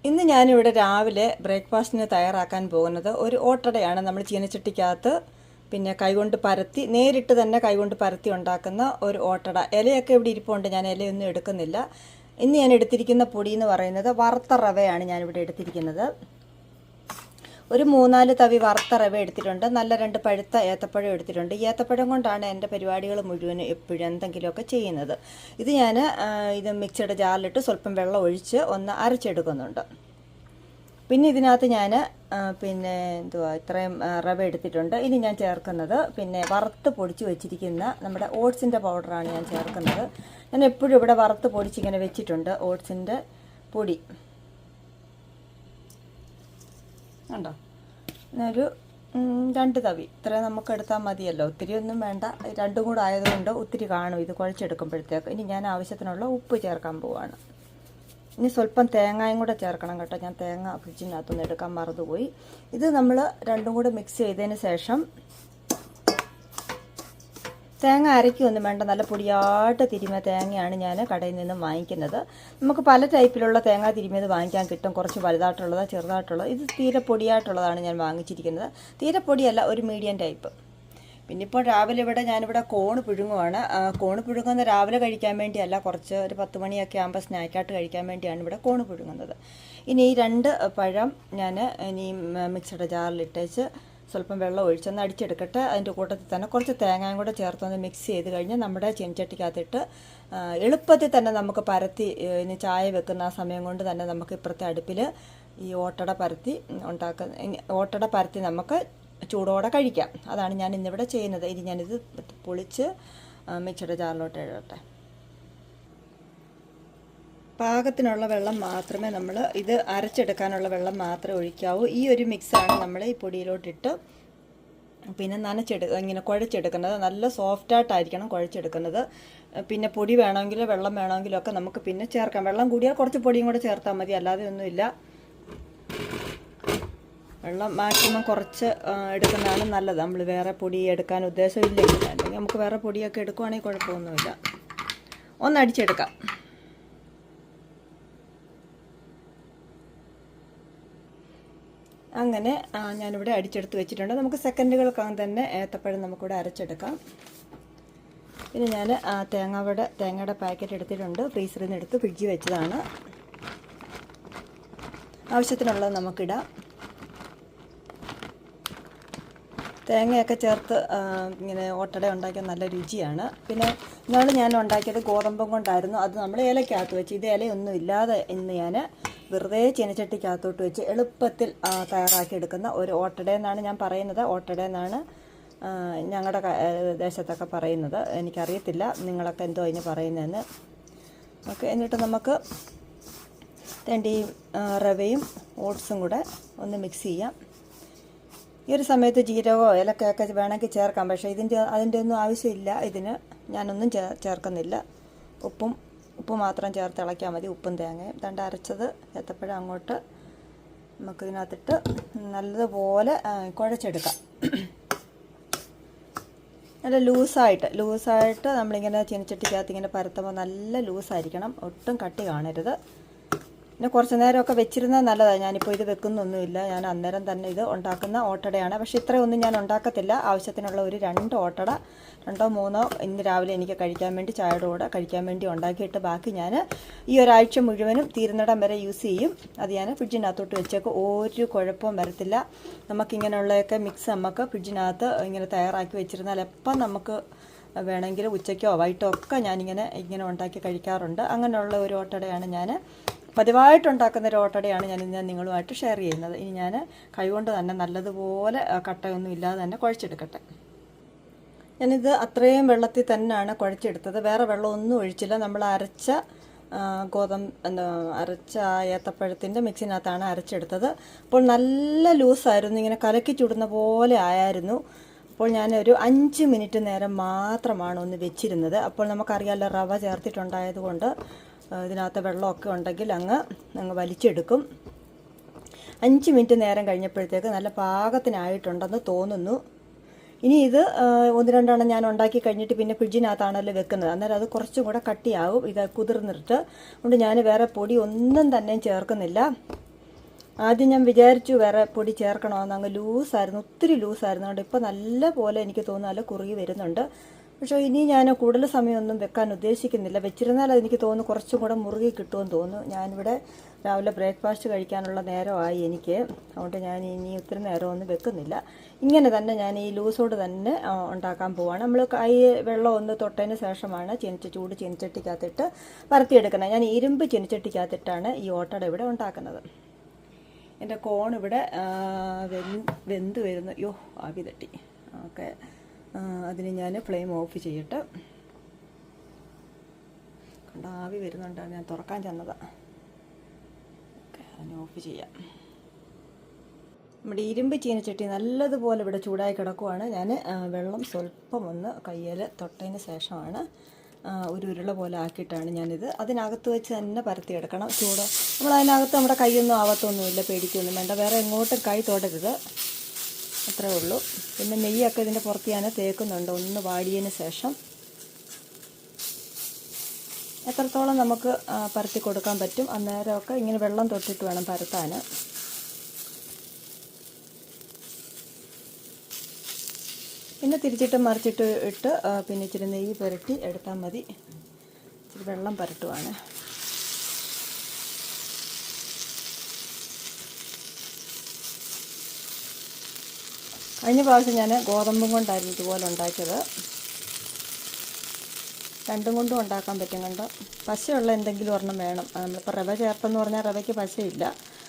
ഇന്ന് ഞാനിവിടെ രാവിലെ ബ്രേക്ക്ഫാസ്റ്റിന് തയ്യാറാക്കാൻ പോകുന്നത് ഒരു ഓട്ടടയാണ്. നമ്മൾ ചീനച്ചട്ടിക്കകത്ത് പിന്നെ കൈകൊണ്ട് പരത്തി നേരിട്ട് തന്നെ കൈകൊണ്ട് പരത്തി ഉണ്ടാക്കുന്ന ഒരു ഓട്ടട. ഇലയൊക്കെ ഇവിടെ ഇരിപ്പുണ്ട്, ഞാൻ ഇലയൊന്നും എടുക്കുന്നില്ല. ഇന്ന് ഞാൻ എടുത്തിരിക്കുന്ന പൊടി എന്ന് പറയുന്നത് വറുത്ത റവയാണ് ഞാനിവിടെ എടുത്തിരിക്കുന്നത്. ഒരു 3-4 തവി വറുത്ത റവ എടുത്തിട്ടുണ്ട്. നല്ല 2 പഴുത്ത ഏത്തപ്പഴം എടുത്തിട്ടുണ്ട്. ഈ ഏത്തപ്പഴം കൊണ്ടാണ് എൻ്റെ പരിപാടികൾ മുഴുവനും എപ്പോഴും എന്തെങ്കിലുമൊക്കെ ചെയ്യുന്നത്. ഇത് ഞാൻ ഇത് മിക്സിയുടെ ജാറിലിട്ട് സ്വല്പം വെള്ളം ഒഴിച്ച് ഒന്ന് അരച്ചെടുക്കുന്നുണ്ട്. പിന്നെ ഇതിനകത്ത് ഞാൻ ഇത്രയും റവ എടുത്തിട്ടുണ്ട്. ഇനി ഞാൻ ചേർക്കുന്നത് വറുത്ത് പൊടിച്ച് വെച്ചിരിക്കുന്ന നമ്മുടെ ഓട്സിൻ്റെ പൗഡറാണ് ഞാൻ ചേർക്കുന്നത്. ഞാൻ എപ്പോഴും ഇവിടെ വറുത്ത് പൊടിച്ചിങ്ങനെ വെച്ചിട്ടുണ്ട് ഓട്സിൻ്റെ പൊടി. ഉണ്ടോ, ഒരു 2 തവി ഇത്ര നമുക്ക് എടുത്താൽ മതിയല്ലോ, ഒത്തിരി ഒന്നും വേണ്ട. 2 കൂടെ ആയതുകൊണ്ട് ഒത്തിരി കാണും ഇത് കുഴച്ചെടുക്കുമ്പോഴത്തേക്ക്. ഇനി ഞാൻ ആവശ്യത്തിനുള്ള ഉപ്പ് ചേർക്കാൻ പോവാണ്. ഇനി സ്വല്പം തേങ്ങയും കൂടെ ചേർക്കണം കേട്ടോ. ഞാൻ തേങ്ങ ഫ്രിഡ്ജിനകത്തുനിന്ന് എടുക്കാൻ മറന്നുപോയി. ഇത് നമ്മൾ 2 കൂടെ മിക്സ് ചെയ്തതിന് ശേഷം തേങ്ങ അരയ്ക്കൊന്നും വേണ്ട, നല്ല പൊടിയായിട്ട് തിരുമിയ തേങ്ങയാണ് ഞാൻ കടയിൽ നിന്നും വാങ്ങിക്കുന്നത്. നമുക്ക് പല ടൈപ്പിലുള്ള തേങ്ങ തിരുമിയത് വാങ്ങിക്കാൻ കിട്ടും, കുറച്ച് വലുതായിട്ടുള്ളത്, ചെറുതായിട്ടുള്ളത്. ഇത് തീരെ പൊടിയായിട്ടുള്ളതാണ് ഞാൻ വാങ്ങിച്ചിരിക്കുന്നത്. തീരെ പൊടിയല്ല, ഒരു മീഡിയം ടൈപ്പ്. പിന്നെ ഇപ്പോൾ രാവിലെ ഞാനിവിടെ കോണ് പുഴുങ്ങുവാണ്. കോണ് പുഴുങ്ങുന്ന രാവിലെ കഴിക്കാൻ വേണ്ടിയല്ല, കുറച്ച് ഒരു 10 മണിയൊക്കെ ആകുമ്പോൾ സ്നാക്കായിട്ട് കഴിക്കാൻ വേണ്ടിയാണ് ഇവിടെ കോണ് പുഴുങ്ങുന്നത്. ഇനി ഈ 2 പഴം ഞാൻ ഇനി മിക്സിയുടെ ജാറിലിട്ടേച്ച് സ്വല്പം വെള്ളം ഒഴിച്ചൊന്ന് അടിച്ചെടുക്കട്ടെ. അതിൻ്റെ കൂട്ടത്തിൽ തന്നെ കുറച്ച് തേങ്ങയും കൂടെ ചേർത്തൊന്ന് മിക്സ് ചെയ്ത് കഴിഞ്ഞ് നമ്മുടെ ചീനച്ചട്ടിക്കകത്തിട്ട് എളുപ്പത്തിൽ തന്നെ നമുക്ക് പരത്തി ഇനി ചായ വെക്കുന്ന ആ സമയം കൊണ്ട് തന്നെ നമുക്ക് ഇപ്പുറത്തെ അടുപ്പിൽ ഈ ഓട്ടട പരത്തി നമുക്ക് ചൂടോടെ കഴിക്കാം. അതാണ് ഞാൻ ഇന്നിവിടെ ചെയ്യുന്നത്. ഇനി ഞാനിത് പൊളിച്ച് മിക്സിയുടെ ജാറിലോട്ട് ഇടട്ടെ. പാകത്തിനുള്ള വെള്ളം മാത്രമേ നമ്മൾ ഇത് അരച്ചെടുക്കാനുള്ള വെള്ളം മാത്രമേ ഒഴിക്കാവൂ. ഈ ഒരു മിക്സാണ് നമ്മൾ ഈ പൊടിയിലോട്ടിട്ട് പിന്നെ ഇങ്ങനെ കുഴച്ചെടുക്കുന്നത്. നല്ല സോഫ്റ്റായിട്ടായിരിക്കണം കുഴച്ചെടുക്കുന്നത്. പിന്നെ പൊടി വേണമെങ്കിലോ വെള്ളം വേണമെങ്കിലോ ഒക്കെ നമുക്ക് പിന്നെ ചേർക്കാം. വെള്ളം കൂടിയാൽ കുറച്ച് പൊടിയും കൂടെ ചേർത്താൽ മതി, അല്ലാതെ ഒന്നുമില്ല. വെള്ളം മാക്സിമം കുറച്ച് എടുക്കുന്നതാണ് നല്ലത്. നമ്മൾ വേറെ പൊടി എടുക്കാൻ ഉദ്ദേശമില്ലെങ്കിൽ, അല്ലെങ്കിൽ നമുക്ക് വേറെ പൊടിയൊക്കെ എടുക്കുവാണെങ്കിൽ കുഴപ്പമൊന്നുമില്ല. ഒന്നടിച്ചെടുക്കാം. അങ്ങനെ ഞാനിവിടെ അടിച്ചെടുത്ത് വെച്ചിട്ടുണ്ട്. നമുക്ക് സെക്കൻഡുകൾക്കകം തന്നെ ഏത്തപ്പഴം നമുക്കിവിടെ അരച്ചെടുക്കാം. പിന്നെ ഞാൻ തേങ്ങയുടെ പാക്കറ്റ് എടുത്തിട്ടുണ്ട്. ഫ്രീസറിൽ നിന്ന് എടുത്ത് ഫ്രിഡ്ജിൽ വെച്ചതാണ്. ആവശ്യത്തിനുള്ളത് നമുക്കിടാം. തേങ്ങയൊക്കെ ചേർത്ത് ഇങ്ങനെ ഓട്ടട ഉണ്ടാക്കിയാൽ നല്ല രുചിയാണ്. പിന്നെ ഇന്നാൾ ഞാൻ ഉണ്ടാക്കിയത് ഗോതമ്പം കൊണ്ടായിരുന്നു. അത് നമ്മൾ ഇലക്കകത്ത് വെച്ച്, ഇത് ഇലയൊന്നും ഇല്ലാതെ ഇന്ന് ഞാൻ വെറുതെ ചീനച്ചട്ടിക്കകത്തോട്ട് വെച്ച് എളുപ്പത്തിൽ തയ്യാറാക്കിയെടുക്കുന്ന ഒരു ഓട്ടടയെന്നാണ് ഞാൻ പറയുന്നത്. ഓട്ടടയെന്നാണ് ഞങ്ങളുടെ ദേശത്തൊക്കെ പറയുന്നത്. എനിക്കറിയത്തില്ല നിങ്ങളൊക്കെ എന്തോ അതിന് പറയുന്നതെന്ന്. ഓക്കെ, എന്നിട്ട് നമുക്ക് ഈ റവയും ഓട്സും കൂടെ ഒന്ന് മിക്സ് ചെയ്യാം. ഈ ഒരു സമയത്ത് ജീരകമോ ഏലക്കയൊക്കെ വേണമെങ്കിൽ ചേർക്കാം, പക്ഷേ അതിൻ്റെ ഒന്നും ആവശ്യമില്ല. ഇതിന് ഞാനൊന്നും ചേർക്കുന്നില്ല. ഉപ്പ് മാത്രം ചേർത്ത് ഇളക്കിയാൽ മതി. ഉപ്പും തേങ്ങയും അരച്ചത് ഏത്തപ്പഴം അങ്ങോട്ട് നമുക്കിതിനകത്തിട്ട് നല്ലതുപോലെ കുഴച്ചെടുക്കാം. നല്ല ലൂസായിട്ട് നമ്മളിങ്ങനെ ചീനച്ചട്ടിക്കകത്ത് ഇങ്ങനെ പരത്തുമ്പോൾ നല്ല ലൂസായിരിക്കണം, ഒട്ടും കട്ടി കാണരുത്. പിന്നെ കുറച്ച് നേരമൊക്കെ വെച്ചിരുന്നാൽ നല്ലതാണ്. ഞാനിപ്പോൾ ഇത് വെക്കുന്നൊന്നുമില്ല, ഞാൻ അന്നേരം തന്നെ ഇത് ഉണ്ടാക്കുന്ന ഓട്ടടയാണ്. പക്ഷേ ഇത്രയൊന്നും ഞാൻ ഉണ്ടാക്കത്തില്ല. ആവശ്യത്തിനുള്ള ഒരു 2 ഓട്ടട 2-3 ഇന്ന് രാവിലെ എനിക്ക് കഴിക്കാൻ വേണ്ടി, ചായയുടെ കൂടെ കഴിക്കാൻ വേണ്ടി ഉണ്ടാക്കിയിട്ട് ബാക്കി ഞാൻ ഈ ഒരാഴ്ച മുഴുവനും തീരുന്നിടം വരെ യൂസ് ചെയ്യും. അത് ഞാൻ ഫ്രിഡ്ജിനകത്തോട്ട് വെച്ചേക്ക്, ഒരു കുഴപ്പവും വരത്തില്ല. നമുക്കിങ്ങനെയുള്ളതൊക്കെ മിക്സ് നമുക്ക് ഫ്രിഡ്ജിനകത്ത് ഇങ്ങനെ തയ്യാറാക്കി വെച്ചിരുന്നാൽ എപ്പം നമുക്ക് വേണമെങ്കിൽ ഉച്ചയ്ക്കോ വൈകിട്ടോ ഒക്കെ ഇങ്ങനെ ഉണ്ടാക്കി കഴിക്കാറുണ്ട്. അങ്ങനെയുള്ള ഒരു ഓട്ടടയാണ് ഞാൻ പതിവായിട്ടുണ്ടാക്കുന്ന ഒരു ഓട്ടടയാണ് ഞാൻ നിങ്ങളുമായിട്ട് ഷെയർ ചെയ്യുന്നത്. ഇനി ഞാൻ കൈകൊണ്ട് തന്നെ നല്ലതുപോലെ കട്ടയൊന്നും ഇല്ലാതെ തന്നെ കുഴച്ചെടുക്കട്ടെ. ഞാനിത് അത്രയും വെള്ളത്തിൽ തന്നെയാണ് കുഴച്ചെടുത്തത്, വേറെ വെള്ളമൊന്നും ഒഴിച്ചില്ല. നമ്മൾ അരച്ച ഏത്തപ്പഴത്തിൻ്റെ മിക്സിനകത്താണ് അരച്ചെടുത്തത്. അപ്പോൾ നല്ല ലൂസായിരുന്നു, ഇങ്ങനെ കലക്കി ചുടുന്ന പോലെ ആയിരുന്നു. അപ്പോൾ ഞാനൊരു 5 മിനിറ്റ് നേരം മാത്രമാണ് ഒന്ന് വെച്ചിരുന്നത്. അപ്പോൾ നമുക്കറിയാമല്ലോ റവ ചേർത്തിട്ടുണ്ടായതുകൊണ്ട് ഇതിനകത്ത് വെള്ളമൊക്കെ ഉണ്ടെങ്കിൽ അങ്ങ് വലിച്ചെടുക്കും. 5 മിനിറ്റ് നേരം കഴിഞ്ഞപ്പോഴത്തേക്ക് നല്ല പാകത്തിനായിട്ടുണ്ടെന്ന് തോന്നുന്നു. ഇനി ഇത് 1-2 ഞാൻ ഉണ്ടാക്കി കഴിഞ്ഞിട്ട് പിന്നെ ഫ്രിഡ്ജിനകത്താണല്ലോ വെക്കുന്നത്. അന്നേരം അത് കുറച്ചും കൂടെ കട്ടിയാവും ഇത് കുതിർന്നിട്ട്. അതുകൊണ്ട് ഞാൻ വേറെ പൊടി ഒന്നും തന്നെ ചേർക്കുന്നില്ല. ആദ്യം ഞാൻ വിചാരിച്ചു വേറെ പൊടി ചേർക്കണമെന്ന്, അങ്ങ് ലൂസായിരുന്നു, ഒത്തിരി ലൂസായിരുന്നു. അതുകൊണ്ട് ഇപ്പോൾ നല്ല പോലെ എനിക്ക് തോന്നുന്നു നല്ല കുറുകി വരുന്നുണ്ട്. പക്ഷേ ഇനി ഞാൻ കൂടുതൽ സമയമൊന്നും വെക്കാൻ ഉദ്ദേശിക്കുന്നില്ല. വെച്ചിരുന്നാൽ അതെനിക്ക് തോന്നുന്നു കുറച്ചും കൂടെ മുറുകി കിട്ടുമെന്ന് തോന്നുന്നു. ഞാനിവിടെ രാവിലെ ബ്രേക്ക്ഫാസ്റ്റ് കഴിക്കാനുള്ള നേരമായി എനിക്ക്. അതുകൊണ്ട് ഞാൻ ഇനി ഒത്തിരി നേരമൊന്നും വെക്കുന്നില്ല. ഇങ്ങനെ തന്നെ ഞാൻ ഈ ലൂസോട് തന്നെ ഉണ്ടാക്കാൻ പോവാണ്. നമ്മൾ കൈ വെള്ളം ഒന്ന് തൊട്ടതിന് ശേഷമാണ് ചൂട് ചീനിച്ചട്ടിക്കകത്തിട്ട് പരത്തിയെടുക്കുന്നത്. ഞാൻ ഇരുമ്പ് ചീനിച്ചട്ടിക്കകത്തിട്ടാണ് ഈ ഓട്ടട ഇവിടെ ഉണ്ടാക്കുന്നത്. എൻ്റെ കോൺ ഇവിടെ വെന്ത് വരുന്നു. അയ്യോ, ആവി തട്ടി. ഓക്കെ, അതിന് ഞാൻ ഫ്ലെയിം ഓഫ് ചെയ്യട്ടെ. കണ്ട ആവി വരുന്നുണ്ടാണ്, ഞാൻ തുറക്കാൻ ചെന്നതാണ്. ഓക്കെ, അതിന് ഓഫ് ചെയ്യാം. നമ്മുടെ ഇരുമ്പ് ചീനച്ചട്ടി നല്ലതുപോലെ ഇവിടെ ചൂടായി കിടക്കുവാണ്. ഞാൻ വെള്ളം സ്വല്പം ഒന്ന് കയ്യിൽ തൊട്ടതിന് ശേഷമാണ് ഒരു ഉരുള പോലെ ആക്കിയിട്ടാണ് ഞാനിത് അതിനകത്ത് വെച്ച് തന്നെ പരത്തിയെടുക്കണം. നമ്മൾ അതിനകത്ത് നമ്മുടെ കൈയൊന്നും ആവത്തൊന്നുമില്ല, പേടിക്കൊന്നും വേണ്ട. വേറെ എങ്ങോട്ടും കൈ തൊടരുത്, അത്രേ ഉള്ളൂ. പിന്നെ നെയ്യൊക്കെ ഇതിൻ്റെ പുറത്ത് ഞാൻ തേക്കുന്നുണ്ട് ഒന്ന് വാടിയതിന് ശേഷം. എത്രത്തോളം നമുക്ക് പരത്തി കൊടുക്കാൻ പറ്റും അന്നേരമൊക്കെ ഇങ്ങനെ വെള്ളം തൊട്ടിട്ട് വേണം പരത്താൻ. പിന്നെ തിരിച്ചിട്ട് മറിച്ചിട്ട് ഇട്ട് പിന്നെ ഇച്ചിരി നെയ്യ് പുരട്ടി എടുത്താൽ മതി. ഇച്ചിരി വെള്ളം പുരട്ടുവാണ്. കഴിഞ്ഞ പ്രാവശ്യം ഞാൻ ഗോതമ്പും കൊണ്ടായിരുന്നു ഇതുപോലെ ഉണ്ടാക്കിയത്. രണ്ടും കൊണ്ടും ഉണ്ടാക്കാൻ പറ്റും. കണ്ടോ, പശയുള്ള എന്തെങ്കിലും ഒരെണ്ണം വേണം. നമ്മളിപ്പോൾ റവ ചേർത്തെന്ന് പറഞ്ഞാൽ റവയ്ക്ക് പശയില്ല.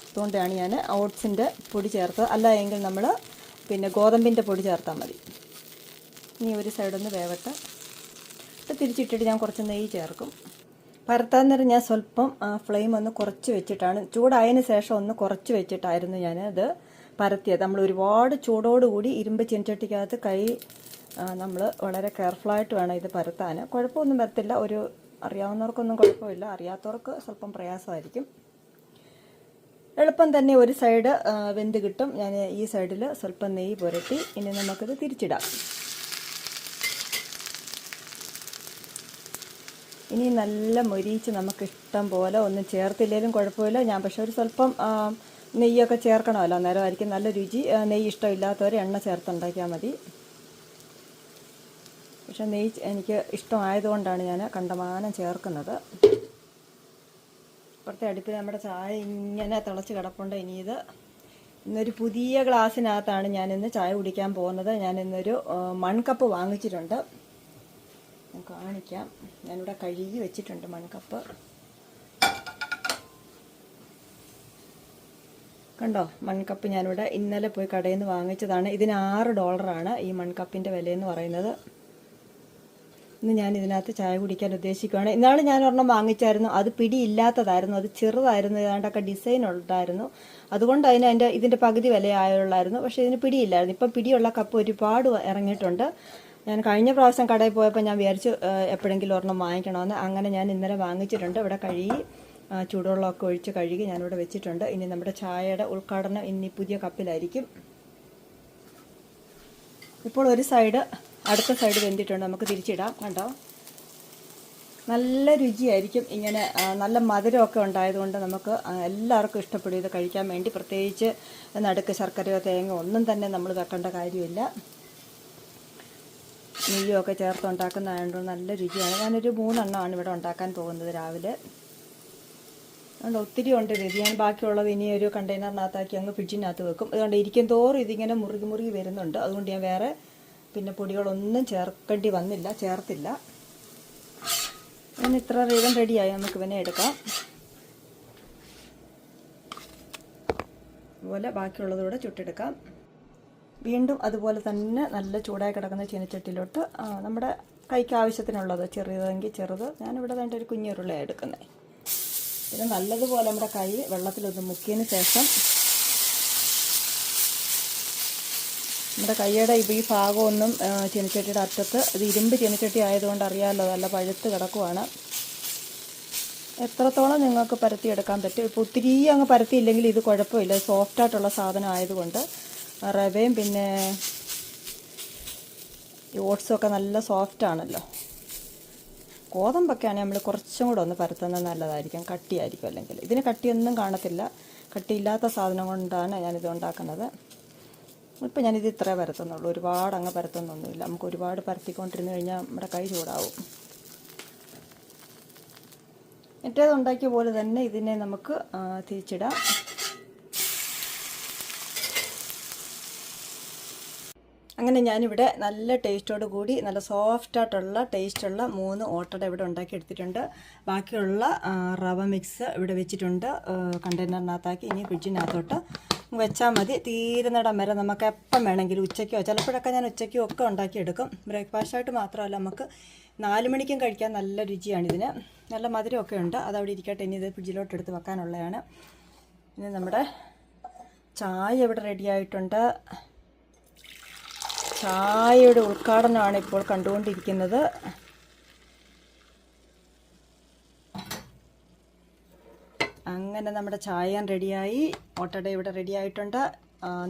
അതുകൊണ്ടാണ് ഞാൻ ഓട്സിൻ്റെ പൊടി ചേർത്തത്. അല്ല എങ്കിൽ നമ്മൾ പിന്നെ ഗോതമ്പിൻ്റെ പൊടി ചേർത്താൽ മതി. ഇനി ഒരു സൈഡൊന്ന് വേവട്ടെ. തിരിച്ചിട്ടിട്ട് ഞാൻ കുറച്ച് നെയ്യ് ചേർക്കും. പരത്താൻ നേരം ഞാൻ സ്വല്പം ഫ്ലെയിം ഒന്ന് കുറച്ച് വെച്ചിട്ടാണ്, ചൂടായതിന് ശേഷം ഒന്ന് കുറച്ച് വെച്ചിട്ടായിരുന്നു ഞാനത് പരത്തിയത്. നമ്മൾ ഒരുപാട് ചൂടോടുകൂടി ഇരുമ്പ് ചീനച്ചട്ടിക്കകത്ത് കൈ നമ്മൾ വളരെ കെയർഫുള്ളായിട്ട് വേണം ഇത് പരത്താൻ. കുഴപ്പമൊന്നും വരത്തില്ല. അറിയാവുന്നവർക്കൊന്നും കുഴപ്പമില്ല, അറിയാത്തവർക്ക് സ്വല്പം പ്രയാസമായിരിക്കും. എളുപ്പം തന്നെ ഒരു സൈഡ് വെന്ത് കിട്ടും. ഞാൻ ഈ സൈഡിൽ സ്വല്പം നെയ്യ് പുരട്ടി. ഇനി നമുക്കിത് തിരിച്ചിടാം. ഇനി നല്ല മൊരിയിച്ച് നമുക്കിഷ്ടം പോലെ ഒന്നും ചേർത്തില്ലെങ്കിലും കുഴപ്പമില്ല. ഞാൻ പക്ഷേ ഒരു സ്വല്പം നെയ്യൊക്കെ ചേർക്കണമല്ലോ, അന്നേരമായിരിക്കും നല്ല രുചി. നെയ്യ് ഇഷ്ടമില്ലാത്തവർ എണ്ണ ചേർത്തുണ്ടാക്കിയാൽ മതി. പക്ഷേ നെയ്യ് എനിക്ക് ഇഷ്ടമായതുകൊണ്ടാണ് ഞാൻ കണ്ടമാനം ചേർക്കുന്നത്. ഇപ്പുറത്തെ അടുപ്പിൽ നമ്മുടെ ചായ ഇങ്ങനെ തിളച്ച് കിടപ്പുണ്ട്. ഇന്നൊരു പുതിയ ഗ്ലാസ്സിനകത്താണ് ഞാനിന്ന് ചായ കുടിക്കാൻ പോകുന്നത്. ഞാനിന്നൊരു മൺകപ്പ് വാങ്ങിച്ചിട്ടുണ്ട്, ഞാൻ കാണിക്കാം. ഞാനിവിടെ കഴുകി വെച്ചിട്ടുണ്ട് മൺകപ്പ്. കണ്ടോ, മൺകപ്പ് ഞാനിവിടെ ഇന്നലെ പോയി കടയിൽ നിന്ന് വാങ്ങിച്ചതാണ്. ഇതിന് $6 ഈ മൺകപ്പിൻ്റെ വിലയെന്ന് പറയുന്നത്. ഇന്ന് ഞാൻ ഇതിനകത്ത് ചായ കുടിക്കാൻ ഉദ്ദേശിക്കുകയാണ്. ഇന്നാൾ ഞാൻ ഒരെണ്ണം വാങ്ങിച്ചായിരുന്നു, അത് പിടിയില്ലാത്തതായിരുന്നു, അത് ചെറുതായിരുന്നു, ഏതാണ്ടൊക്കെ ഡിസൈൻ ഉണ്ടായിരുന്നു. അതുകൊണ്ട് ഇതിൻ്റെ പകുതി വിലയായുള്ളായിരുന്നു. പക്ഷേ ഇതിന് പിടിയില്ലായിരുന്നു. ഇപ്പം പിടിയുള്ള കപ്പ് ഒരുപാട് ഇറങ്ങിയിട്ടുണ്ട്. ഞാൻ കഴിഞ്ഞ പ്രാവശ്യം കടയിൽ പോയപ്പോൾ ഞാൻ വിചാരിച്ചു എപ്പോഴെങ്കിലും ഒരെണ്ണം വാങ്ങിക്കണമെന്ന്. അങ്ങനെ ഞാൻ ഇന്നലെ വാങ്ങിച്ചിട്ടുണ്ട്. ഇവിടെ കഴുകി ചൂടുവെള്ളമൊക്കെ ഒഴിച്ച് കഴുകി ഞാനിവിടെ വെച്ചിട്ടുണ്ട്. ഇനി നമ്മുടെ ചായയുടെ ഉദ്ഘാടനം ഇനി പുതിയ കപ്പിലായിരിക്കും. ഇപ്പോൾ ഒരു സൈഡ്, അടുത്ത സൈഡ് വെന്തിട്ടുണ്ട്. നമുക്ക് തിരിച്ചിടാം. കണ്ടോ, നല്ല രുചിയായിരിക്കും. ഇങ്ങനെ നല്ല മധുരമൊക്കെ ഉണ്ടായതുകൊണ്ട് നമുക്ക് എല്ലാവർക്കും ഇഷ്ടപ്പെടും ഇത് കഴിക്കാൻ വേണ്ടി. പ്രത്യേകിച്ച് നടുക്ക് ശർക്കരയോ തേങ്ങയോ ഒന്നും തന്നെ നമ്മൾ വെക്കേണ്ട കാര്യമില്ല. നെയ്യൊക്കെ ചേർത്ത് ഉണ്ടാക്കുന്നതായതുകൊണ്ട് നല്ല രുചിയാണ്. ഞാനൊരു 3 എണ്ണമാണ് ഇവിടെ ഉണ്ടാക്കാൻ പോകുന്നത് രാവിലെ. അതുകൊണ്ട് ഒത്തിരി ഉണ്ട് ഇത്. ഞാൻ ബാക്കിയുള്ളത് ഇനി ഒരു കണ്ടെയ്നറിനകത്താക്കി അങ്ങ് ഫ്രിഡ്ജിനകത്ത് വെക്കും. അതുകൊണ്ട് ഇരിക്കും തോറും ഇതിങ്ങനെ മുറുകി വരുന്നുണ്ട്. അതുകൊണ്ട് ഞാൻ വേറെ പിന്നെ പൊടികളൊന്നും ചേർത്തില്ല. ഇനി ഇത്ര വേഗം റെഡിയായി. നമുക്ക് ഇവനെ എടുക്കാം. അതുപോലെ ബാക്കിയുള്ളതുകൂടെ ചുട്ടെടുക്കാം. വീണ്ടും അതുപോലെ തന്നെ നല്ല ചൂടായി കിടക്കുന്ന ചീനച്ചട്ടിയിലോട്ട് നമ്മുടെ കൈക്ക് ആവശ്യത്തിനുള്ളത്, ചെറുതെങ്കിൽ ചെറുത്, ഞാനിവിടെ വേണ്ട ഒരു കുഞ്ഞുരുളയാണ് എടുക്കുന്നത്. പിന്നെ നല്ലതുപോലെ നമ്മുടെ കൈ വെള്ളത്തിലൊന്ന് മുക്കിയതിന് ശേഷം നമ്മുടെ കൈയുടെ ഈ ഭാഗമൊന്നും ചീനച്ചട്ടിയുടെ അറ്റത്ത്, ഇത് ഇരുമ്പ് ചീനച്ചട്ടി ആയതുകൊണ്ട് അറിയാമല്ലോ നല്ല പഴുത്ത് കിടക്കുവാണ്. എത്രത്തോളം നിങ്ങൾക്ക് പരത്തിയെടുക്കാൻ പറ്റും. ഇപ്പോൾ ഒത്തിരി അങ്ങ് പരത്തിയില്ലെങ്കിൽ ഇത് കുഴപ്പമില്ല, സോഫ്റ്റായിട്ടുള്ള സാധനം ആയതുകൊണ്ട്. റവയും പിന്നെ ഈ ഓട്സുമൊക്കെ നല്ല സോഫ്റ്റാണല്ലോ. ഗോതമ്പൊക്കെയാണെങ്കിൽ നമ്മൾ കുറച്ചും കൂടെ ഒന്ന് പരത്തുന്നത് നല്ലതായിരിക്കും, കട്ടിയായിരിക്കും. അല്ലെങ്കിൽ ഇതിന് കട്ടിയൊന്നും കാണത്തില്ല. കട്ടിയില്ലാത്ത സാധനം കൊണ്ടാണ് ഞാനിത് ഉണ്ടാക്കുന്നത്. ഇപ്പം ഞാനിത് ഇത്രേ പരത്തുന്നുള്ളൂ, ഒരുപാട് അങ്ങ് പരത്തുന്നൊന്നുമില്ല. നമുക്ക് ഒരുപാട് പരത്തിക്കൊണ്ടിരുന്ന് കഴിഞ്ഞാൽ നമ്മുടെ കൈ ചൂടാവും. മറ്റേത് ഉണ്ടാക്കിയ പോലെ തന്നെ ഇതിനെ നമുക്ക് തിരിച്ചിടാം. അങ്ങനെ ഞാനിവിടെ നല്ല ടേസ്റ്റോട് കൂടി നല്ല സോഫ്റ്റായിട്ടുള്ള ടേസ്റ്റുള്ള 3 ഓട്ടട ഇവിടെ ഉണ്ടാക്കി എടുത്തിട്ടുണ്ട്. ബാക്കിയുള്ള റവ മിക്സ് ഇവിടെ വെച്ചിട്ടുണ്ട് കണ്ടെയ്നറിനകത്താക്കി. ഇനി ഫ്രിഡ്ജിനകത്തോട്ട് വെച്ചാൽ മതി. തീരുന്നിടം വരെ നമുക്ക് എപ്പം വേണമെങ്കിലും ഉച്ചയ്ക്കോ ചിലപ്പോഴൊക്കെ ഞാൻ ഉച്ചയ്ക്കോ ഒക്കെ ഉണ്ടാക്കിയെടുക്കും. ബ്രേക്ക്ഫാസ്റ്റായിട്ട് മാത്രമല്ല, നമുക്ക് 4 മണിക്കും കഴിക്കാൻ നല്ല രുചിയാണിതിന്. നല്ല മധുരമൊക്കെ ഉണ്ട്. അതവിടെ ഇരിക്കട്ടെ. ഇനി ഇത് ഫ്രിഡ്ജിലോട്ട് എടുത്ത് വെക്കാനുള്ളതാണ്. ഇനി നമ്മുടെ ചായ ഇവിടെ റെഡിയായിട്ടുണ്ട്. ചായയുടെ ഉദ്ഘാടനമാണ് ഇപ്പോൾ കണ്ടുകൊണ്ടിരിക്കുന്നത്. അങ്ങനെ നമ്മുടെ ചായ റെഡിയായി, ഓട്ടട ഇവിടെ റെഡിയായിട്ടുണ്ട്.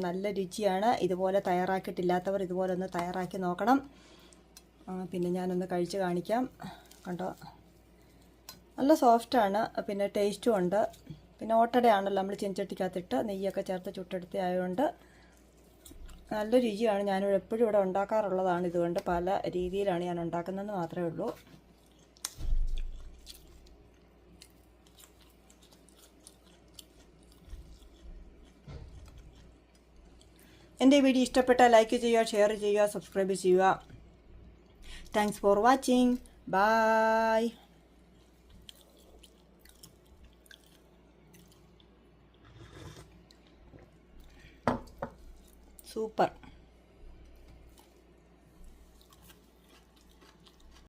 നല്ല രുചിയാണ്. ഇതുപോലെ തയ്യാറാക്കിയിട്ടില്ലാത്തവർ ഇതുപോലെ ഒന്ന് തയ്യാറാക്കി നോക്കണം. പിന്നെ ഞാനൊന്ന് കഴിച്ച് കാണിക്കാം. കണ്ടോ, നല്ല സോഫ്റ്റാണ്, പിന്നെ ടേസ്റ്റും ഉണ്ട്. പിന്നെ ഓട്ടടയാണല്ലോ, നമ്മൾ ചീനച്ചട്ടിക്കകത്തിട്ട് നെയ്യൊക്കെ ചേർത്ത് ചുട്ടെടുത്ത ആയതുകൊണ്ട് നല്ല രുചിയാണ്. ഞാനിവിടെ എപ്പോഴും ഇവിടെ ഉണ്ടാക്കാറുള്ളതാണ്. ഇതുകൊണ്ട് പല രീതിയിലാണ് ഞാൻ ഉണ്ടാക്കുന്നതെന്ന് മാത്രമേ ഉള്ളൂ. എൻ്റെ വീഡിയോ ഇഷ്ടപ്പെട്ടാൽ ലൈക്ക് ചെയ്യുക, ഷെയർ ചെയ്യുക, സബ്സ്ക്രൈബ് ചെയ്യുക. Thanks for watching. Bye. Super.